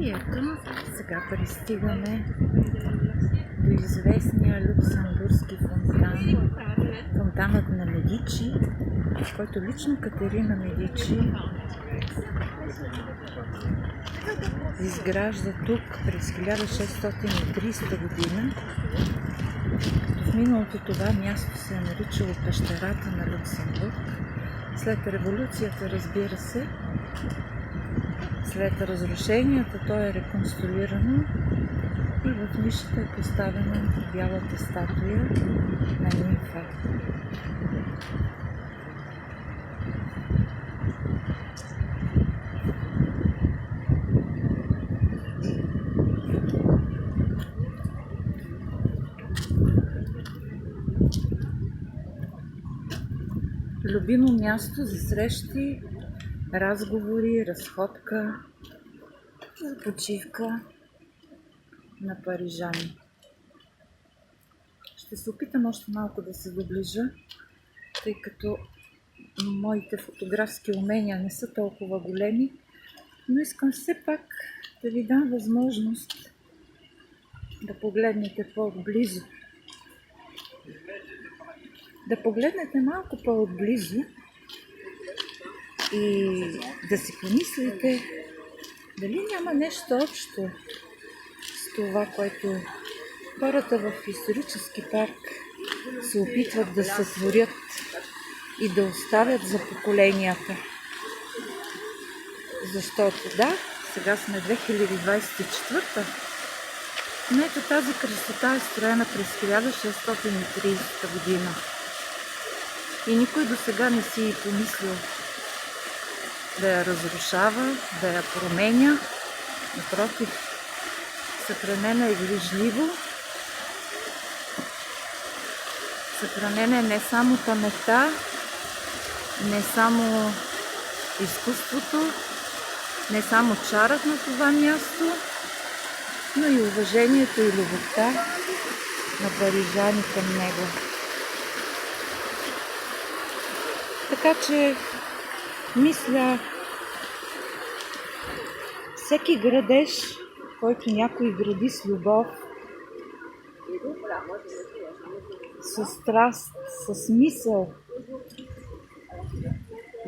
И ето, сега пристигаме до известния люксембургски фонтан, фонтанът на Медичи, който лично Катерина Медичи изгражда тук през 1630 година. В миналото това място се е наричало пещерата на Люксембург. След революцията, разбира се, след разрушенията, то е реконструирано и в нишата е поставена бялата статуя на нимфа. Любимо място за срещи, разговори, разходка, за почивка на парижани. Ще се опитам още малко да се доближа, тъй като моите фотографски умения не са толкова големи, но искам все пак да ви дам възможност да погледнете по-отблизо. Да погледнете малко по-отблизо и да си помислите дали няма нещо общо с това, което хората в исторически парк се опитват да сътворят и да оставят за поколенията. Защото да, сега сме 2024, но ето тази красота е строена през 1630 година. И никой до сега не си помислил да я разрушава, да я променя. Напротив, съхранена е грижливо. Съхранена е не само паметта, не само изкуството, не само чарът на това място, но и уважението и любовта на парижани към него. Така че, мисля, всеки градеж, който някой гради с любов, с страст, с мисъл,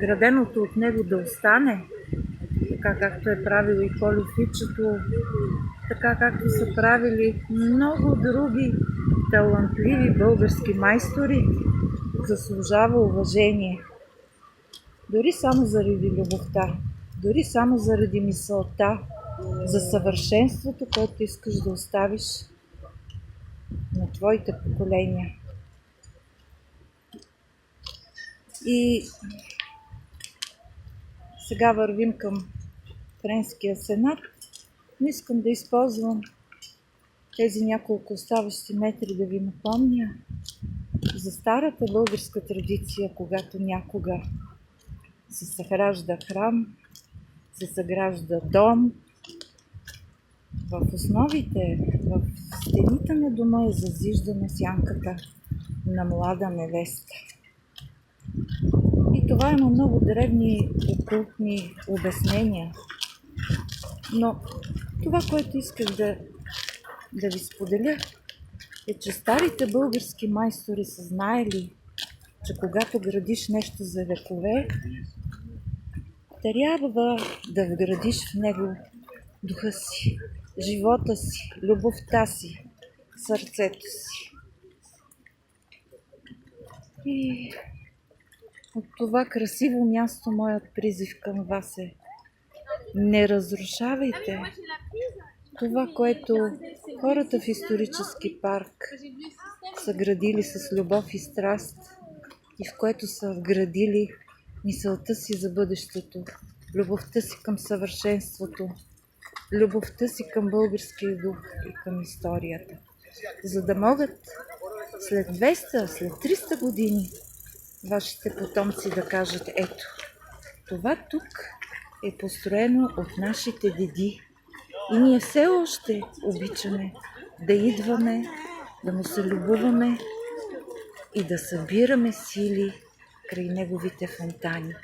граденото от него да остане, така както е правил и Колю Фичето, така както са правили много други талантливи български майстори, заслужава уважение. Дори само заради любовта, дори само заради мисълта за съвършенството, което искаш да оставиш на твоите поколения. И сега вървим към Френския сенат, но искам да използвам тези няколко оставащи метри да ви напомня за старата българска традиция, когато някога се съгражда храм, се съгражда дом. В основите, в стените на дома е зазиждана сянката на млада невеста. И това има много древни окултни обяснения. Но това, което исках да ви споделя, е, че старите български майстори са знаели, че когато градиш нещо за векове, трябва да вградиш в него духа си, живота си, любовта си, сърцето си. И от това красиво място моят призив към вас е: не разрушавайте това, което хората в исторически парк са градили с любов и страст и в което са вградили мисълта си за бъдещето, любовта си към съвършенството, любовта си към българския дух и към историята. За да могат след 200, след 300 години вашите потомци да кажат: ето, това тук е построено от нашите деди и ние все още обичаме да идваме, да му се любуваме и да събираме сили край неговите фонтани.